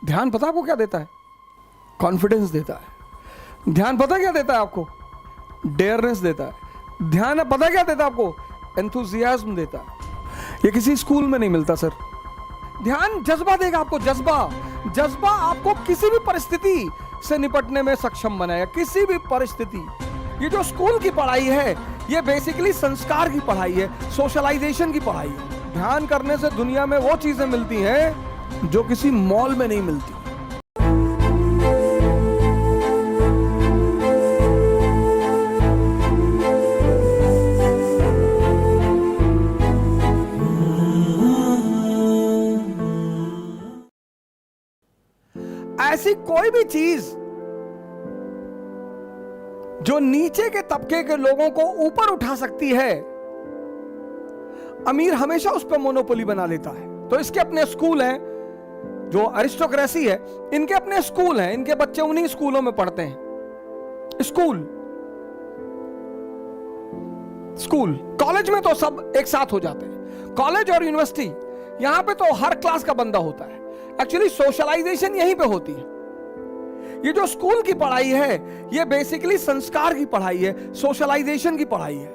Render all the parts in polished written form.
ध्यान पता आपको क्या देता है? कॉन्फिडेंस देता है। ध्यान पता क्या देता है आपको? डेयरनेस देता है। ध्यान पता क्या देता है आपको? एंथुजियाज्म देता है। ये किसी स्कूल में नहीं मिलता सर। ध्यान जज्बा देगा आपको, जज्बा। जज्बा आपको किसी भी परिस्थिति से निपटने में सक्षम बनाएगा, किसी भी परिस्थिति। ये जो स्कूल की पढ़ाई है, ये बेसिकली संस्कार की पढ़ाई है, सोशलाइजेशन की पढ़ाई है। ध्यान करने से दुनिया में वो चीजें मिलती हैं जो किसी मॉल में नहीं मिलती। ऐसी कोई भी चीज जो नीचे के तबके के लोगों को ऊपर उठा सकती है, अमीर हमेशा उस पर मोनोपोली बना लेता है। तो इसके अपने स्कूल हैं, जो अरिस्टोक्रेसी है, इनके अपने स्कूल हैं, इनके बच्चे उन्हीं स्कूलों में पढ़ते हैं। स्कूल कॉलेज में तो सब एक साथ हो जाते हैं। कॉलेज और यूनिवर्सिटी, यहां पे तो हर क्लास का बंदा होता है। एक्चुअली सोशलाइजेशन यहीं पे होती है। ये जो स्कूल की पढ़ाई है, ये बेसिकली संस्कार की पढ़ाई है, सोशलाइजेशन की पढ़ाई है।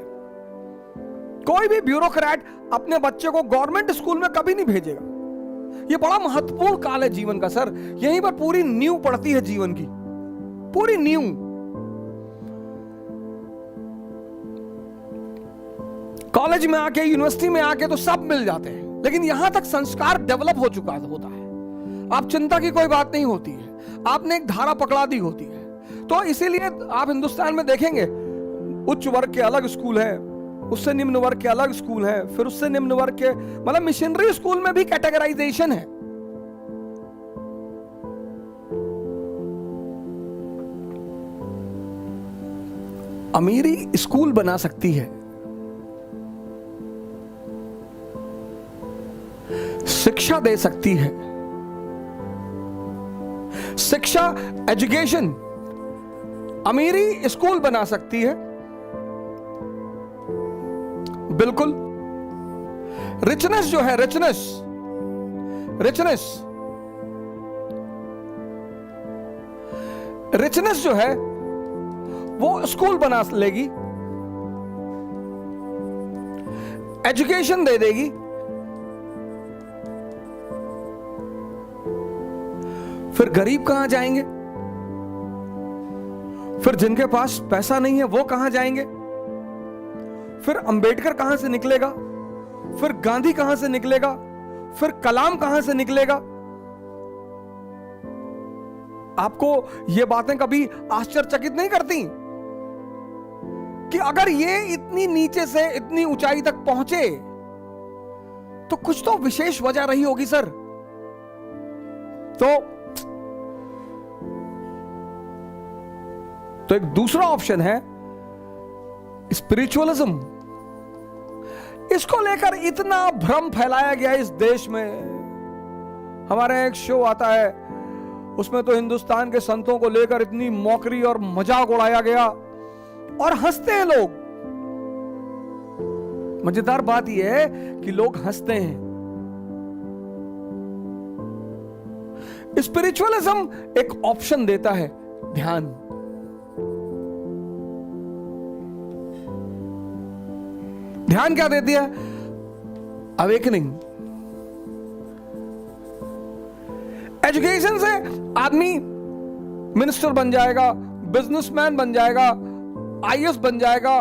कोई भी ब्यूरोक्रेट अपने बच्चे को गवर्नमेंट स्कूल में कभी नहीं भेजेगा। ये बड़ा महत्वपूर्ण काल है जीवन का सर। यहीं पर पूरी नींव पड़ती है जीवन की, पूरी नींव। कॉलेज में आके, यूनिवर्सिटी में आके तो सब मिल जाते हैं, लेकिन यहां तक संस्कार डेवलप हो चुका होता है। आप चिंता की कोई बात नहीं होती है, आपने एक धारा पकड़ा दी होती है। तो इसीलिए आप हिंदुस्तान में देखेंगे, उच्च वर्ग के अलग स्कूल है, उससे निम्न वर्ग के अलग स्कूल है, फिर उससे निम्न वर्ग के, मतलब मिशनरी स्कूल में भी कैटेगराइजेशन है। अमीरी स्कूल बना सकती है, शिक्षा दे सकती है। शिक्षा, एजुकेशन, अमीरी स्कूल बना सकती है, बिल्कुल। रिचनेस जो है, रिचनेस जो है वो स्कूल बना लेगी, एजुकेशन दे देगी। फिर गरीब कहां जाएंगे? फिर जिनके पास पैसा नहीं है वो कहां जाएंगे? फिर अंबेडकर कहां से निकलेगा? फिर गांधी कहां से निकलेगा? फिर कलाम कहां से निकलेगा? आपको ये बातें कभी आश्चर्यचकित नहीं करती कि अगर ये इतनी नीचे से इतनी ऊंचाई तक पहुंचे तो कुछ तो विशेष वजह रही होगी सर। तो एक दूसरा ऑप्शन है स्पिरिचुअलिज्म। इसको लेकर इतना भ्रम फैलाया गया इस देश में। हमारे यहाँ एक शो आता है, उसमें तो हिंदुस्तान के संतों को लेकर इतनी मौकरी और मजाक उड़ाया गया, और हंसते हैं लोग। मजेदार बात यह है कि लोग हंसते हैं। स्पिरिचुअलिज्म एक ऑप्शन देता है, ध्यान। ध्यान क्या देती है? अवेकनिंग। एजुकेशन से आदमी मिनिस्टर बन जाएगा, बिजनेसमैन बन जाएगा, आईएएस बन जाएगा,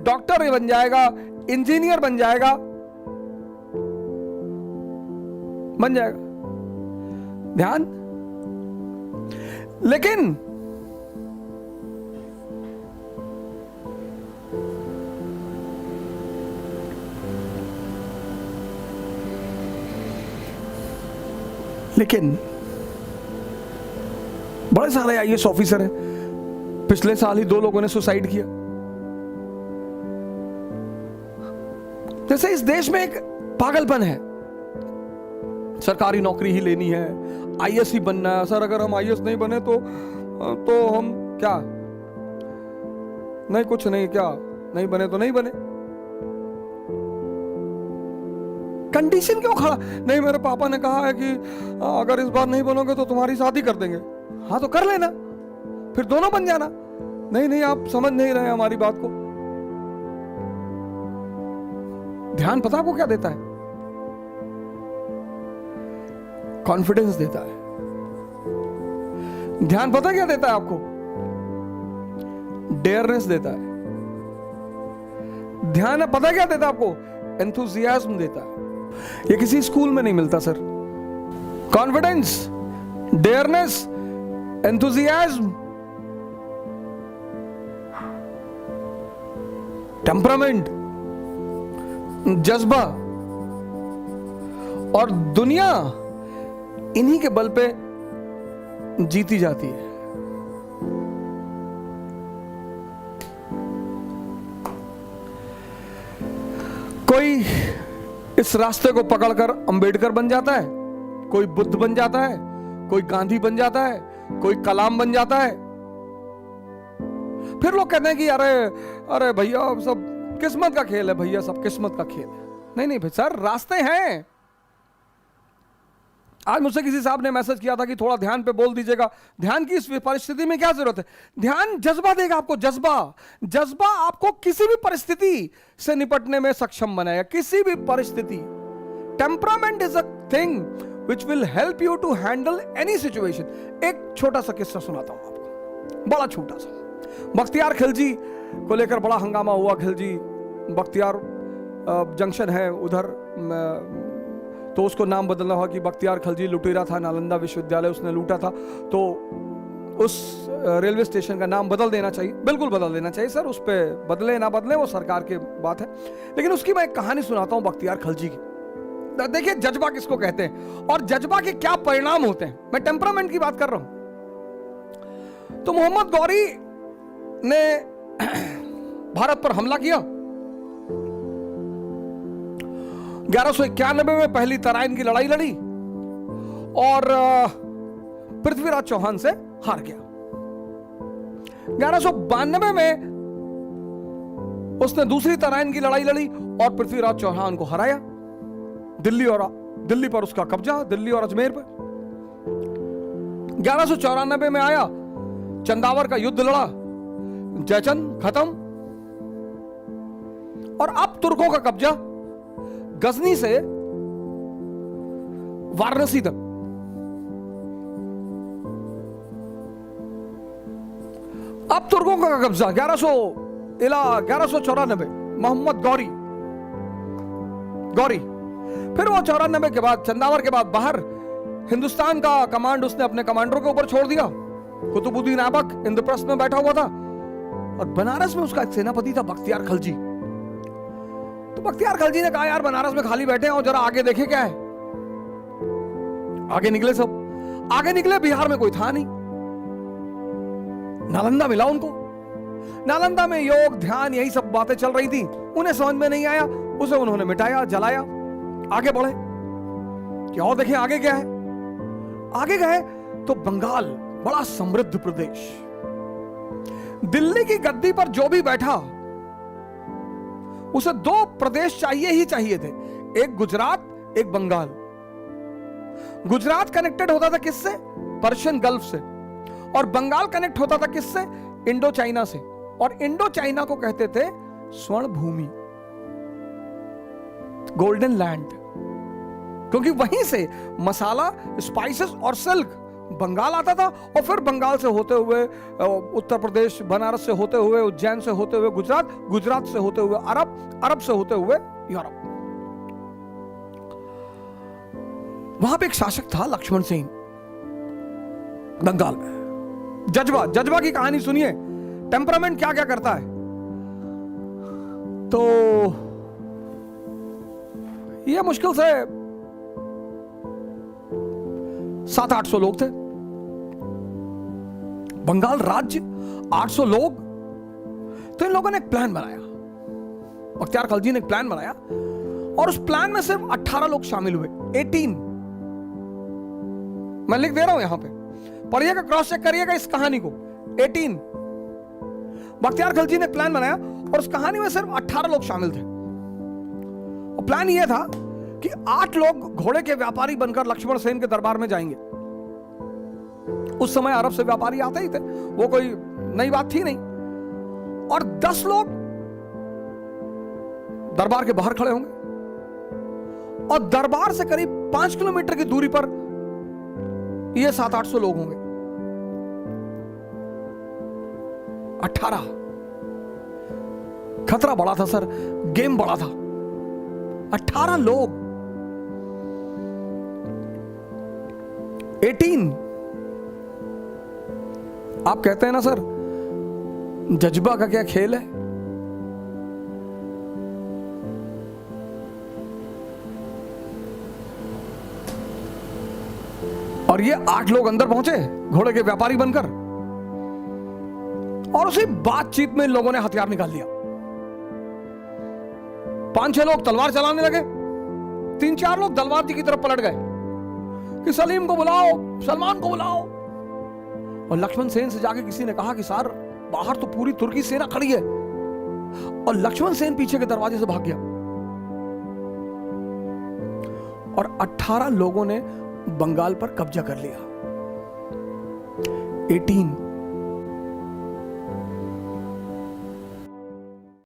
डॉक्टर बन जाएगा, इंजीनियर बन जाएगा, ध्यान। लेकिन बड़े सारे आईएएस ऑफिसर हैं, पिछले साल ही 2 लोगों ने सुसाइड किया। जैसे इस देश में एक पागलपन है, सरकारी नौकरी ही लेनी है, आईएएस ही बनना है। सर अगर हम आईएएस नहीं बने तो हम क्या नहीं, कुछ नहीं, क्या नहीं बने तो नहीं बने। कंडीशन क्यों खड़ा? नहीं, मेरे पापा ने कहा है कि अगर इस बार नहीं बनोगे तो तुम्हारी शादी कर देंगे। हाँ तो कर लेना, फिर दोनों बन जाना। नहीं नहीं, आप समझ नहीं रहे हमारी बात को। ध्यान पता आपको क्या देता है? कॉन्फिडेंस देता है। ध्यान पता क्या देता है आपको? डेयरनेस देता है। ध्यान पता क्या देता है आपको? एंथुजियाज्म देता है। ये किसी स्कूल में नहीं मिलता sir. Confidence, dearness, enthusiasm, temperament, जज्बा, और दुनिया इन्हीं के बल पे जीती जाती है। कोई इस रास्ते को पकड़कर अंबेडकर बन जाता है, कोई बुद्ध बन जाता है, कोई गांधी बन जाता है, कोई कलाम बन जाता है। फिर लोग कहते हैं कि अरे अरे भैया सब किस्मत का खेल है, भैया सब किस्मत का खेल है। नहीं नहीं भाई सर, रास्ते हैं। आज मुझसे किसी साहब ने मैसेज किया था कि थोड़ा ध्यान पे बोल दीजिएगा। ध्यान की इस परिस्थिति में क्या जरूरत है? ध्यान जज्बा देगा आपको, जज्बा। जज्बा आपको किसी भी परिस्थिति से निपटने में सक्षम बनाएगा, किसी भी परिस्थिति। Temperament is a thing which will help you to handle any situation. एक छोटा सा किस्सा सुनाता हूं आपको, बड़ा छोटा सा। बख्तियार खिलजी को लेकर बड़ा हंगामा हुआ। खिलजी बख्तियार जंक्शन है उधर, तो उसको नाम बदलना हुआ कि बख्तियार खिलजी लुटेरा था, नालंदा विश्वविद्यालय उसने लूटा था, तो उस रेलवे स्टेशन का नाम बदल देना चाहिए। बिल्कुल बदल देना चाहिए सर, उस पर बदले ना बदले वो सरकार की बात है। लेकिन उसकी मैं एक कहानी सुनाता हूं बख्तियार खिलजी की। देखिए जज्बा किसको कहते हैं और जज्बा के क्या परिणाम होते हैं। मैं टेम्परामेंट की बात कर रहा हूं। तो मोहम्मद गौरी ने भारत पर हमला किया। 1191 में पहली तराइन की लड़ाई लड़ी और पृथ्वीराज चौहान से हार गया। 1192 में उसने दूसरी तराइन की लड़ाई लड़ी और पृथ्वीराज चौहान को हराया। दिल्ली पर उसका कब्जा, दिल्ली और अजमेर पर। 1194 में आया, चंदावर का युद्ध लड़ा, जयचंद खत्म, और अब तुर्कों का कब्जा गजनी से वाराणसी तक। अब तुर्कों का कब्जा 1194, मोहम्मद गौरी। फिर वो 94 के बाद, चंदावर के बाद बाहर, हिंदुस्तान का कमांड उसने अपने कमांडरों के ऊपर छोड़ दिया। कुतुबुद्दीन ऐबक इंद्रप्रस्थ में बैठा हुआ था और बनारस में उसका एक सेनापति था बख्तियार खिलजी। तो बख्तियार खिलजी ने कहा यार बनारस में खाली बैठे हैं और जरा आगे देखे क्या है। आगे निकले, सब आगे निकले। बिहार में कोई था नहीं। नालंदा मिला उनको। नालंदा में योग, ध्यान, यही सब बातें चल रही थी। उन्हें समझ में नहीं आया, उसे उन्होंने मिटाया, जलाया। आगे बढ़े कि और देखें आगे क्या है। आगे गए तो बंगाल, बड़ा समृद्ध प्रदेश। दिल्ली की गद्दी पर जो भी बैठा उसे दो प्रदेश चाहिए ही चाहिए थे, एक गुजरात, एक बंगाल। गुजरात कनेक्टेड होता था किससे? पर्शियन गल्फ से। और बंगाल कनेक्ट होता था किससे? इंडो चाइना से। और इंडो चाइना को कहते थे स्वर्ण भूमि, गोल्डन लैंड, क्योंकि वहीं से मसाला, स्पाइसेस और सिल्क बंगाल आता था। और फिर बंगाल से होते हुए उत्तर प्रदेश, बनारस से होते हुए उज्जैन से होते हुए गुजरात, गुजरात से होते हुए अरब, अरब से होते हुए यूरोप। वहां पे एक शासक था लक्ष्मण सेन, बंगाल में। जज्बा की कहानी सुनिए, टेम्परामेंट क्या क्या करता है। तो ये मुश्किल से 700-800 लोग थे। बंगाल राज्य, 800 लोग। तो इन लोगों ने एक प्लान बनाया, बख्तियार खिलजी ने एक प्लान बनाया और उस प्लान में सिर्फ 18 लोग शामिल हुए। 18, मैं लिख दे रहा हूं यहां पे, पढ़िएगा, क्रॉस चेक करिएगा इस कहानी को। 18 बख्तियार खिलजी ने प्लान बनाया और उस कहानी में सिर्फ 18 लोग शामिल थे। और प्लान यह था कि 8 लोग घोड़े के व्यापारी बनकर लक्ष्मण सेन के दरबार में जाएंगे। उस समय अरब से व्यापारी आते ही थे, वो कोई नई बात थी नहीं। और 10 लोग दरबार के बाहर खड़े होंगे और दरबार से करीब 5 किलोमीटर की दूरी पर ये 700-800 लोग होंगे। 18। खतरा बड़ा था सर, गेम बड़ा था। 18 लोग, 18। आप कहते हैं ना सर, जज्बा का क्या खेल है। और ये 8 लोग अंदर पहुंचे घोड़े के व्यापारी बनकर, और उसी बातचीत में इन लोगों ने हथियार निकाल लिया। 5-6 लोग तलवार चलाने लगे, 3-4 लोग दलवार की तरफ पलट गए कि सलीम को बुलाओ, सलमान को बुलाओ। और लक्ष्मण सेन से जाके किसी ने कहा कि सर बाहर तो पूरी तुर्की सेना खड़ी है। और लक्ष्मण सेन पीछे के दरवाजे से भाग गया और 18 लोगों ने बंगाल पर कब्जा कर लिया। 18